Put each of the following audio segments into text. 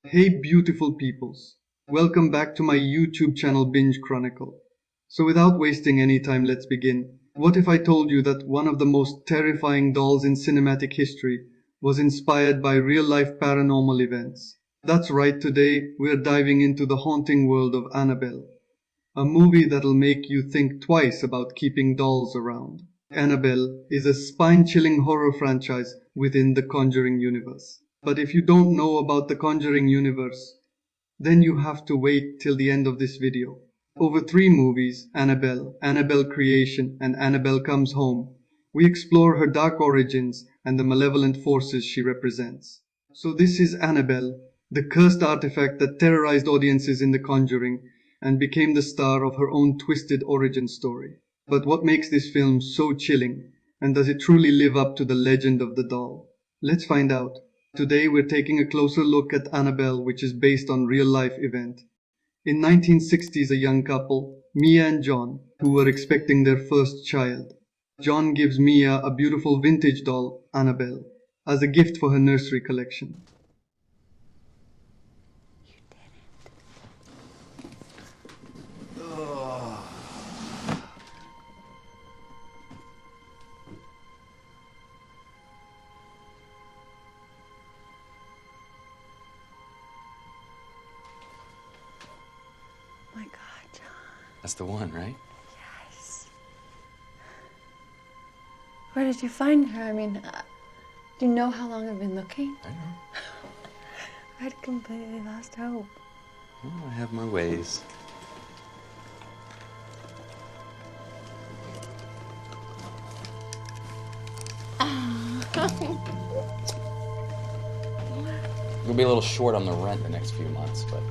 Hey beautiful peoples, welcome back to my YouTube channel Binge Chronicle. So without wasting any time, let's begin. What if I told you that one of the most terrifying dolls in cinematic history was inspired by real-life paranormal events? That's right, today we're diving into the haunting world of Annabelle, a movie that'll make you think twice about keeping dolls around. Annabelle is a spine-chilling horror franchise within the Conjuring Universe. But if you don't know about the Conjuring Universe, then you have to wait till the end of this video. Over three movies, Annabelle, Annabelle Creation, and Annabelle Comes Home, we explore her dark origins and the malevolent forces she represents. So this is Annabelle, the cursed artifact that terrorized audiences in The Conjuring and became the star of her own twisted origin story. But what makes this film so chilling, and does it truly live up to the legend of the doll? Let's find out. Today we're taking a closer look at Annabelle, which is based on real-life event. In 1960s, a young couple, Mia and John, who were expecting their first child. John gives Mia a beautiful vintage doll, Annabelle, as a gift for her nursery collection. My God, John. That's the one, right? Yes. Where did you find her? Do you know how long I've been looking? I know. I'd completely lost hope. Well, I have my ways. We'll be a little short on the rent the next few months, but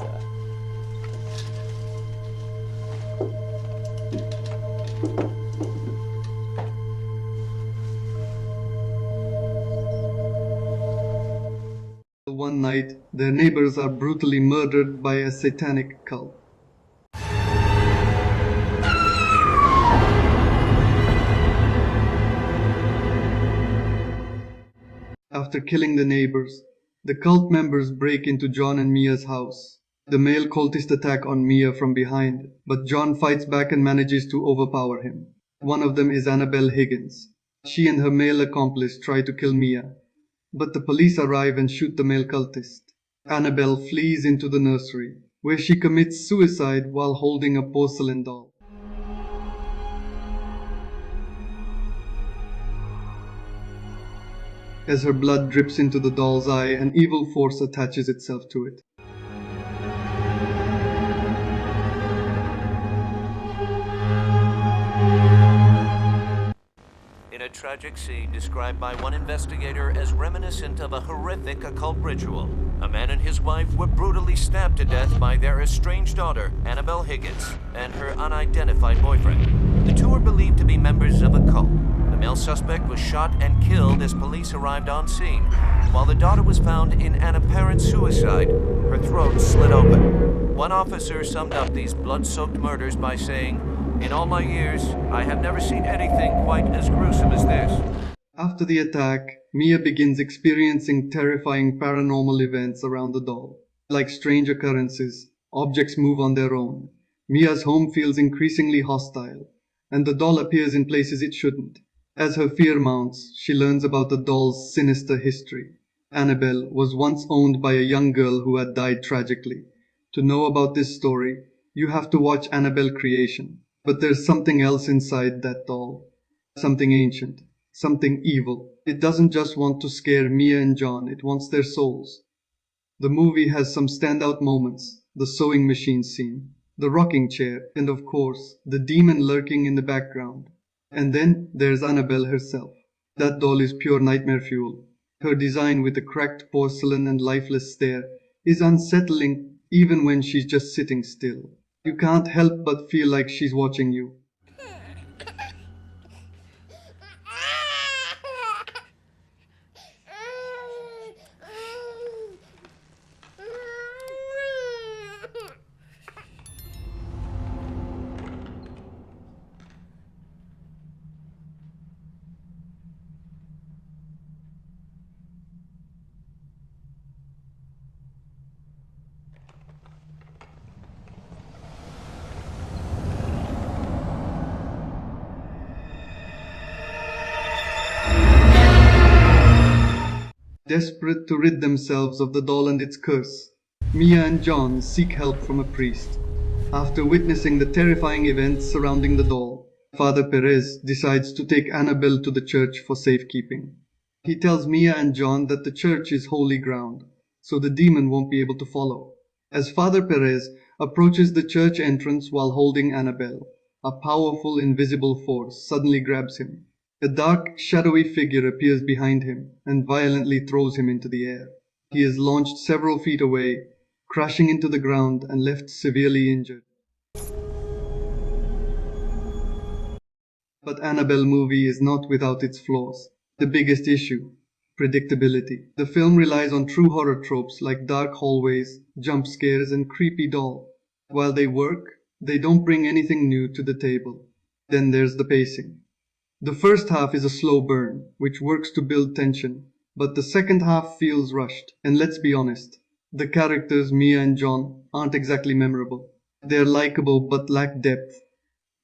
One night, their neighbors are brutally murdered by a satanic cult. After killing the neighbors, the cult members break into John and Mia's house. The male cultist attack on Mia from behind, but John fights back and manages to overpower him. One of them is Annabelle Higgins. She and her male accomplice try to kill Mia, but the police arrive and shoot the male cultist. Annabelle flees into the nursery, where she commits suicide while holding a porcelain doll. As her blood drips into the doll's eye, an evil force attaches itself to it. In a tragic scene described by one investigator as reminiscent of a horrific occult ritual, a man and his wife were brutally stabbed to death by their estranged daughter, Annabelle Higgins, and her unidentified boyfriend. The two are believed to be members of a cult. The male suspect was shot and killed as police arrived on scene, while the daughter was found in an apparent suicide, her throat slit open. One officer summed up these blood-soaked murders by saying, "In all my years, I have never seen anything quite as gruesome as this." After the attack, Mia begins experiencing terrifying paranormal events around the doll. Like strange occurrences, objects move on their own. Mia's home feels increasingly hostile, and the doll appears in places it shouldn't. As her fear mounts, she learns about the doll's sinister history. Annabelle was once owned by a young girl who had died tragically. To know about this story, you have to watch Annabelle Creation. But there's something else inside that doll. Something ancient. Something evil. It doesn't just want to scare Mia and John, it wants their souls. The movie has some standout moments. The sewing machine scene, the rocking chair, and of course, the demon lurking in the background. And then there's Annabelle herself. That doll is pure nightmare fuel. Her design with the cracked porcelain and lifeless stare is unsettling even when she's just sitting still. You can't help but feel like she's watching you. Desperate to rid themselves of the doll and its curse, Mia and John seek help from a priest. After witnessing the terrifying events surrounding the doll, Father Perez decides to take Annabelle to the church for safekeeping. He tells Mia and John that the church is holy ground, so the demon won't be able to follow. As Father Perez approaches the church entrance while holding Annabelle, a powerful invisible force suddenly grabs him. A dark, shadowy figure appears behind him and violently throws him into the air. He is launched several feet away, crashing into the ground and left severely injured. But Annabelle movie is not without its flaws. The biggest issue: predictability. The film relies on true horror tropes like dark hallways, jump scares, and creepy doll. While they work, they don't bring anything new to the table. Then there's the pacing. The first half is a slow burn, which works to build tension, but the second half feels rushed. And let's be honest, the characters Mia and John aren't exactly memorable. They're likable but lack depth,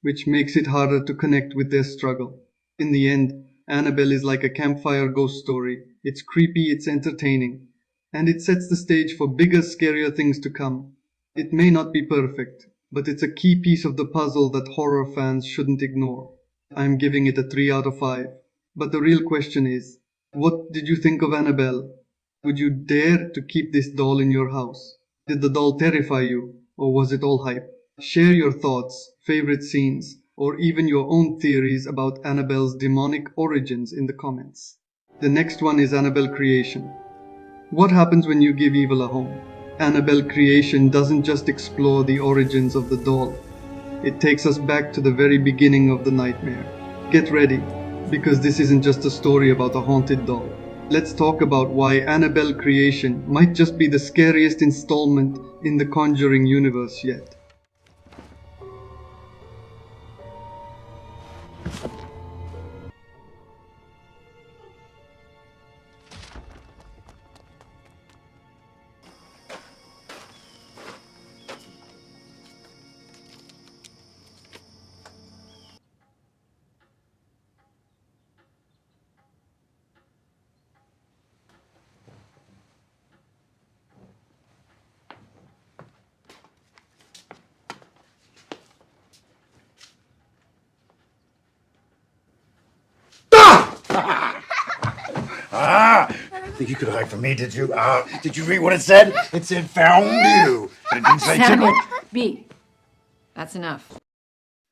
which makes it harder to connect with their struggle. In the end, Annabelle is like a campfire ghost story. It's creepy, it's entertaining, and it sets the stage for bigger, scarier things to come. It may not be perfect, but it's a key piece of the puzzle that horror fans shouldn't ignore. I'm giving it a 3 out of 5. But the real question is, what did you think of Annabelle? Would you dare to keep this doll in your house? Did the doll terrify you, or was it all hype? Share your thoughts, favorite scenes, or even your own theories about Annabelle's demonic origins in the comments. The next one is Annabelle Creation. What happens when you give evil a home? Annabelle Creation doesn't just explore the origins of the doll. It takes us back to the very beginning of the nightmare. Get ready, because this isn't just a story about a haunted doll. Let's talk about why Annabelle Creation might just be the scariest installment in the Conjuring Universe yet. Think you could hide from me, did you? Did you read what it said? It said found you. It didn't say Samuel, tickle. B. That's enough.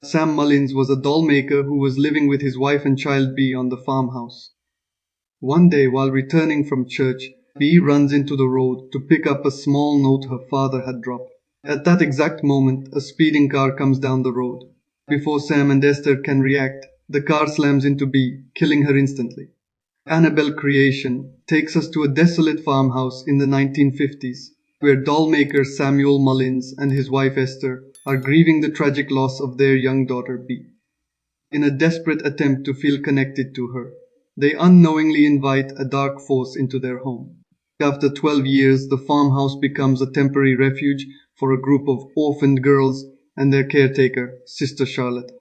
Sam Mullins was a doll maker who was living with his wife and child B on the farmhouse. One day, while returning from church, B runs into the road to pick up a small note her father had dropped. At that exact moment, a speeding car comes down the road. Before Sam and Esther can react, the car slams into B, killing her instantly. Annabelle Creation takes us to a desolate farmhouse in the 1950s, where doll maker Samuel Mullins and his wife Esther are grieving the tragic loss of their young daughter B. In a desperate attempt to feel connected to her, they unknowingly invite a dark force into their home. After 12 years, the farmhouse becomes a temporary refuge for a group of orphaned girls and their caretaker, Sister Charlotte.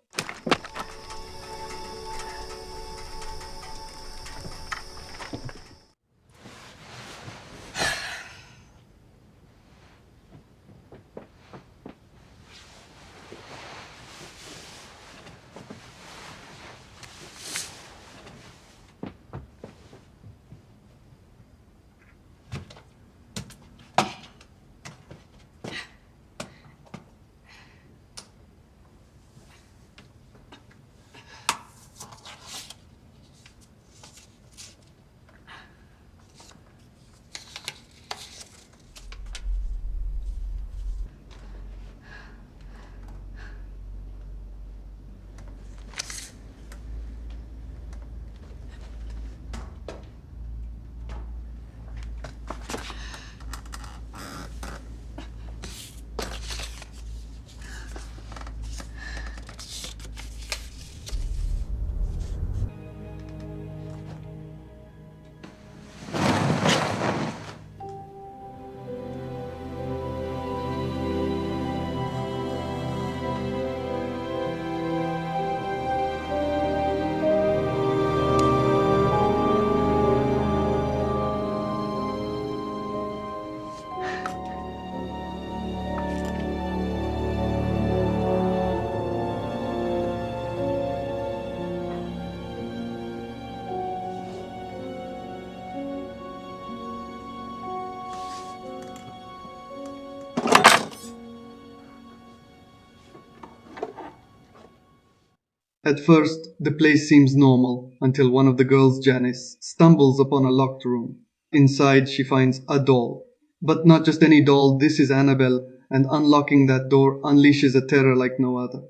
At first, the place seems normal until one of the girls, Janice, stumbles upon a locked room. Inside, she finds a doll. But not just any doll, this is Annabelle, and unlocking that door unleashes a terror like no other.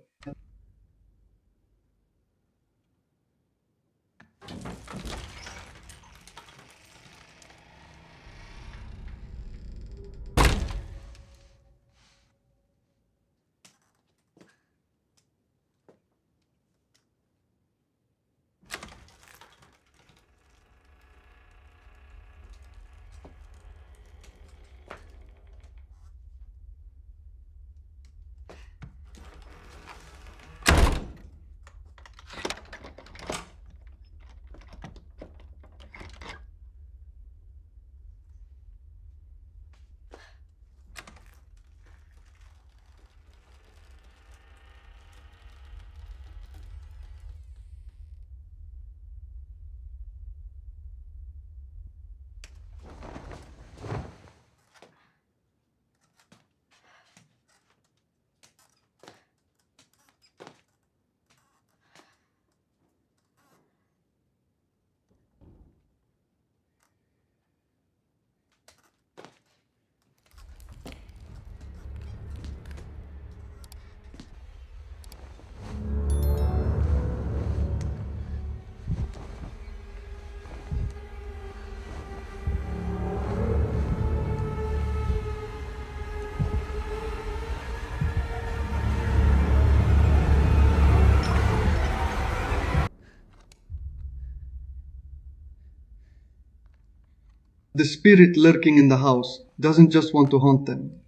The spirit lurking in the house doesn't just want to haunt them,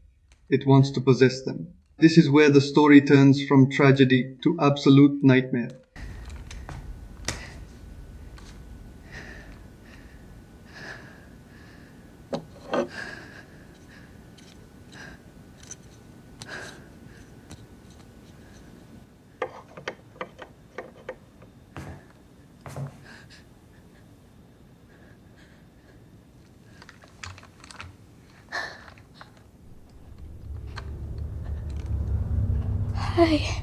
it wants to possess them. This is where the story turns from tragedy to absolute nightmare. Hi.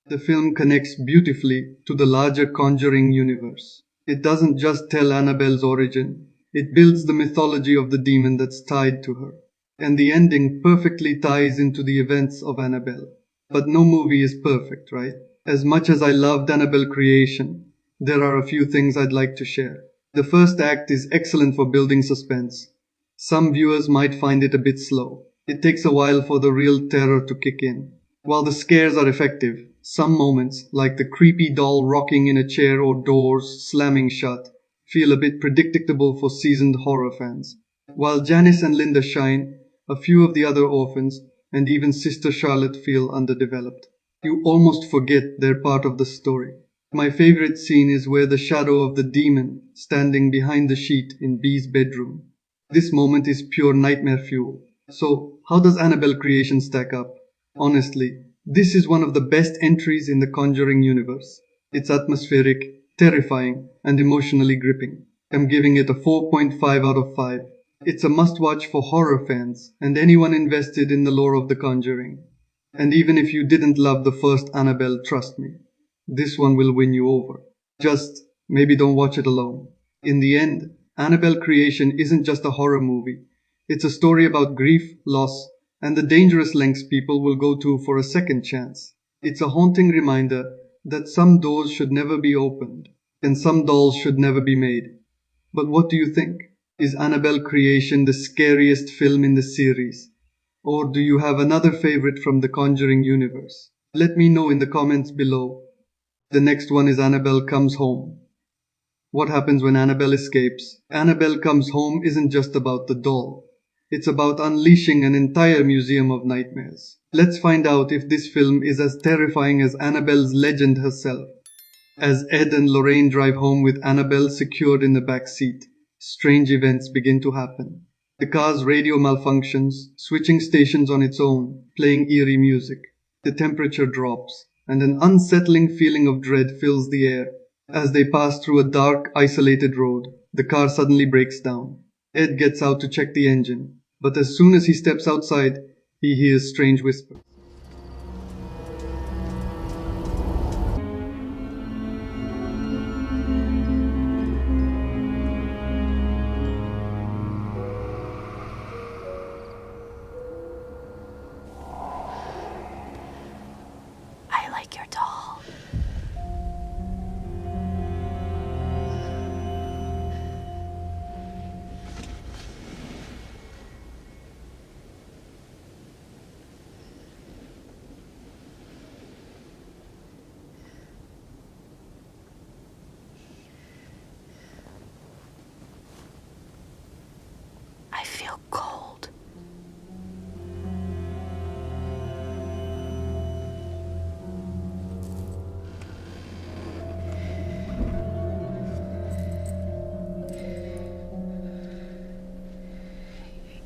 The film connects beautifully to the larger Conjuring universe. It doesn't just tell Annabelle's origin, it builds the mythology of the demon that's tied to her. And the ending perfectly ties into the events of Annabelle. But no movie is perfect, right? As much as I loved Annabelle creation, there are a few things I'd like to share. The first act is excellent for building suspense. Some viewers might find it a bit slow. It takes a while for the real terror to kick in. While the scares are effective, some moments, like the creepy doll rocking in a chair or doors slamming shut, feel a bit predictable for seasoned horror fans. While Janice and Linda shine, a few of the other orphans, and even Sister Charlotte, feel underdeveloped. You almost forget they're part of the story. My favorite scene is where the shadow of the demon standing behind the sheet in Bee's bedroom. This moment is pure nightmare fuel. So, how does Annabelle creation stack up? Honestly, this is one of the best entries in the Conjuring universe. It's atmospheric, terrifying, and emotionally gripping. I'm giving it a 4.5 out of 5. It's a must-watch for horror fans and anyone invested in the lore of The Conjuring. And even if you didn't love the first Annabelle, trust me, this one will win you over. Just maybe don't watch it alone. In the end, Annabelle Creation isn't just a horror movie. It's a story about grief, loss, and the dangerous lengths people will go to for a second chance. It's a haunting reminder that some doors should never be opened and some dolls should never be made. But what do you think? Is Annabelle Creation the scariest film in the series? Or do you have another favorite from the Conjuring universe? Let me know in the comments below. The next one is Annabelle Comes Home. What happens when Annabelle escapes? Annabelle Comes Home isn't just about the doll. It's about unleashing an entire museum of nightmares. Let's find out if this film is as terrifying as Annabelle's legend herself. As Ed and Lorraine drive home with Annabelle secured in the back seat, strange events begin to happen. The car's radio malfunctions, switching stations on its own, playing eerie music. The temperature drops, and an unsettling feeling of dread fills the air as they pass through a dark, isolated road. the car suddenly breaks down. Ed gets out to check the engine, but as soon as he steps outside, he hears strange whispers. I like your doll. I feel cold.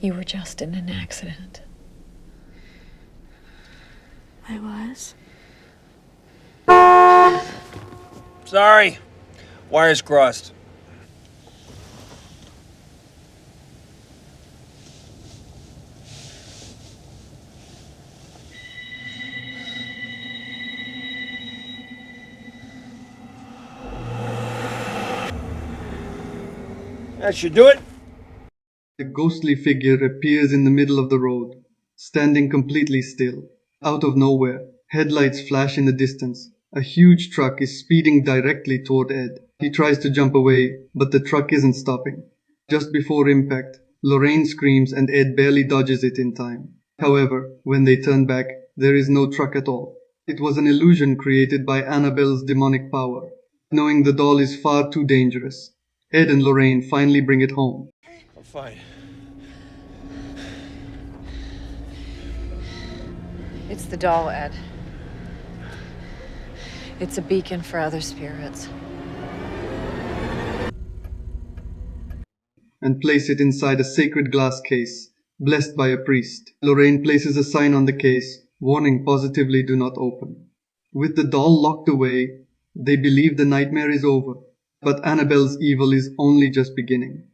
You were just in an accident. I was? Sorry. Wires crossed. That should do it. A ghostly figure appears in the middle of the road, standing completely still. Out of nowhere, headlights flash in the distance. A huge truck is speeding directly toward Ed. He tries to jump away, but the truck isn't stopping. Just before impact, Lorraine screams and Ed barely dodges it in time. However, when they turn back, there is no truck at all. It was an illusion created by Annabelle's demonic power. Knowing the doll is far too dangerous, Ed and Lorraine finally bring it home. I'm fine. It's the doll, Ed. It's a beacon for other spirits. And place it inside a sacred glass case, blessed by a priest. Lorraine places a sign on the case, warning positively do not open. With the doll locked away, they believe the nightmare is over, but Annabelle's evil is only just beginning.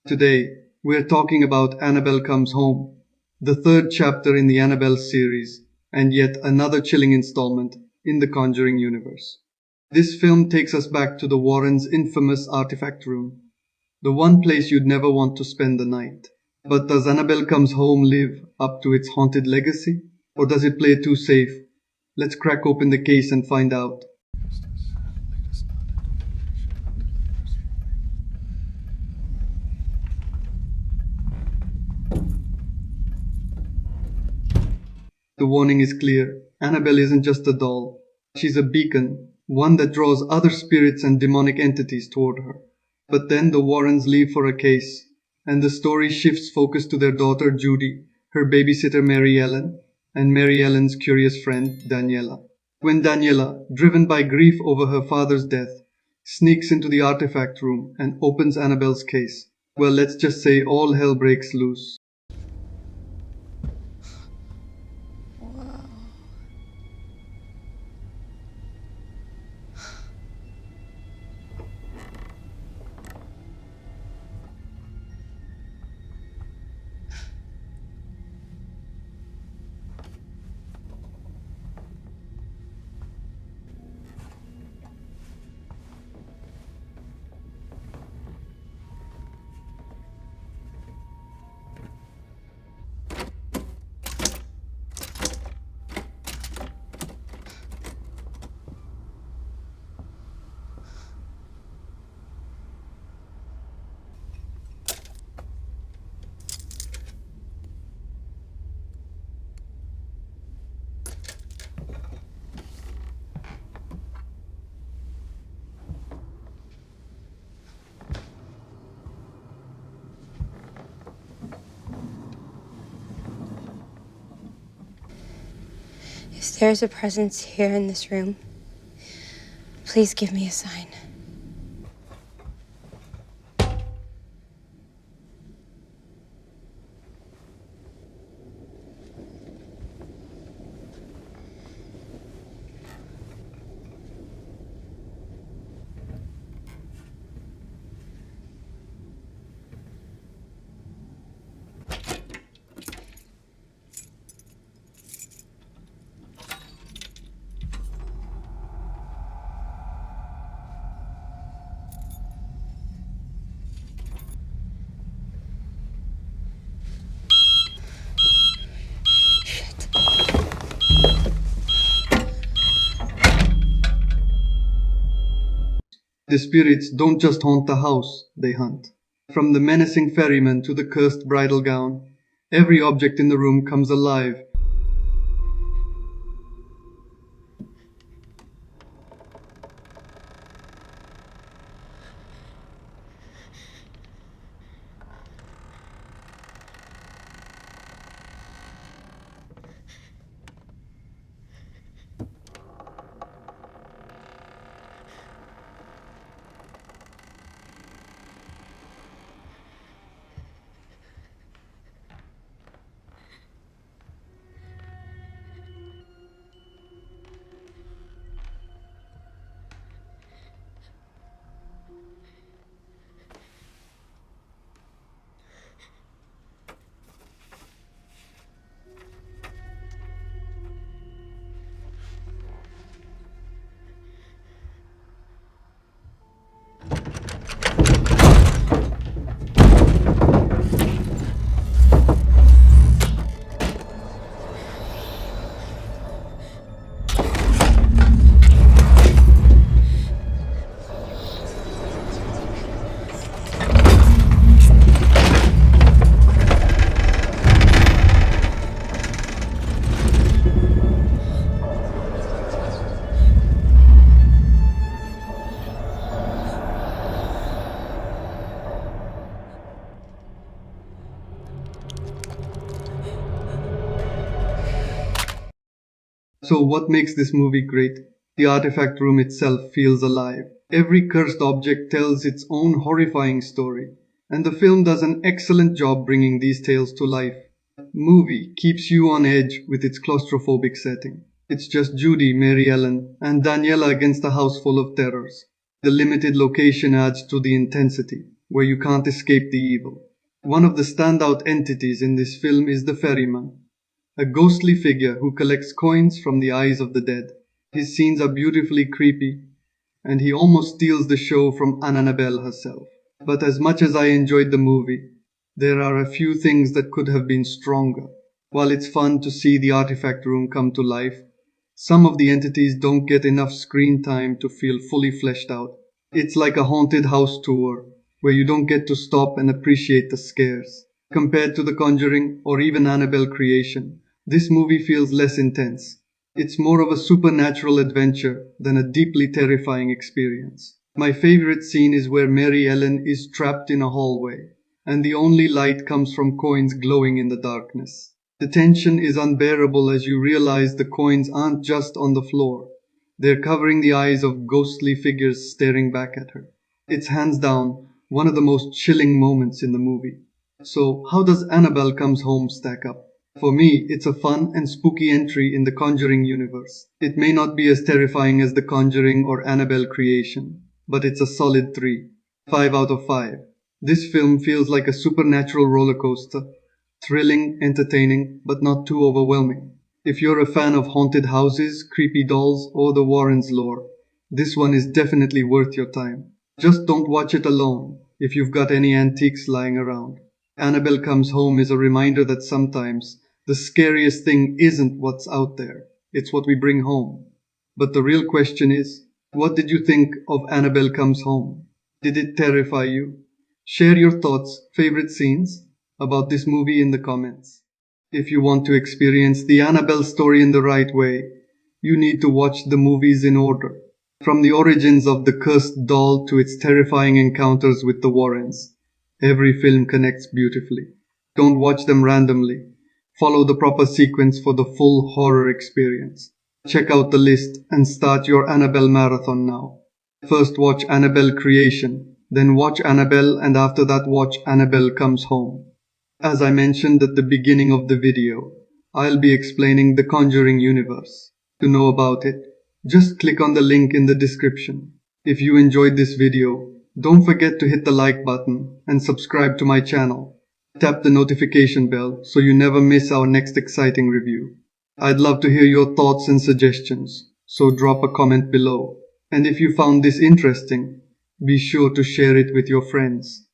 Today, we're talking about Annabelle Comes Home, the third chapter in the Annabelle series, and yet another chilling installment in the Conjuring Universe. This film takes us back to the Warrens' infamous artifact room, the one place you'd never want to spend the night. But does Annabelle Comes Home live up to its haunted legacy? Or does it play it too safe? Let's crack open the case and find out. The warning is clear. Annabelle isn't just a doll. She's a beacon, one that draws other spirits and demonic entities toward her. But then the Warrens leave for a case, and the story shifts focus to their daughter Judy, her babysitter Mary Ellen, and Mary Ellen's curious friend Daniela. When Daniela, driven by grief over her father's death, sneaks into the artifact room and opens Annabelle's case, well, let's just say all hell breaks loose. If there's a presence here in this room, please give me a sign. The spirits don't just haunt the house, they hunt. From the menacing ferryman to the cursed bridal gown, every object in the room comes alive. So what makes this movie great? The artifact room itself feels alive. Every cursed object tells its own horrifying story, and the film does an excellent job bringing these tales to life. Movie keeps you on edge with its claustrophobic setting. It's just Judy, Mary Ellen, and Daniela against a house full of terrors. The limited location adds to the intensity, where you can't escape the evil. One of the standout entities in this film is the ferryman, a ghostly figure who collects coins from the eyes of the dead. His scenes are beautifully creepy, and he almost steals the show from Annabelle herself. But as much as I enjoyed the movie, there are a few things that could have been stronger. While it's fun to see the artifact room come to life, some of the entities don't get enough screen time to feel fully fleshed out. It's like a haunted house tour, where you don't get to stop and appreciate the scares. Compared to The Conjuring or even Annabelle Creation, this movie feels less intense. It's more of a supernatural adventure than a deeply terrifying experience. My favorite scene is where Mary Ellen is trapped in a hallway, and the only light comes from coins glowing in the darkness. The tension is unbearable as you realize the coins aren't just on the floor. They're covering the eyes of ghostly figures staring back at her. It's hands down one of the most chilling moments in the movie. So, how does Annabelle Comes Home stack up? For me, it's a fun and spooky entry in the Conjuring universe. It may not be as terrifying as The Conjuring or Annabelle Creation, but it's a solid 3. 5 out of 5. This film feels like a supernatural roller coaster. Thrilling, entertaining, but not too overwhelming. If you're a fan of haunted houses, creepy dolls, or the Warrens lore, this one is definitely worth your time. Just don't watch it alone if you've got any antiques lying around. Annabelle Comes Home is a reminder that sometimes the scariest thing isn't what's out there, it's what we bring home. But the real question is, what did you think of Annabelle Comes Home? Did it terrify you? Share your thoughts, favorite scenes about this movie in the comments. If you want to experience the Annabelle story in the right way, you need to watch the movies in order. From the origins of the cursed doll to its terrifying encounters with the Warrens, every film connects beautifully. Don't watch them randomly. Follow the proper sequence for the full horror experience. Check out the list and start your Annabelle marathon now. First watch Annabelle Creation, then watch Annabelle, and after that watch Annabelle Comes Home. As I mentioned at the beginning of the video, I'll be explaining the Conjuring Universe. To know about it, just click on the link in the description. If you enjoyed this video, don't forget to hit the like button and subscribe to my channel. Tap the notification bell so you never miss our next exciting review. I'd love to hear your thoughts and suggestions, so drop a comment below. And if you found this interesting, be sure to share it with your friends.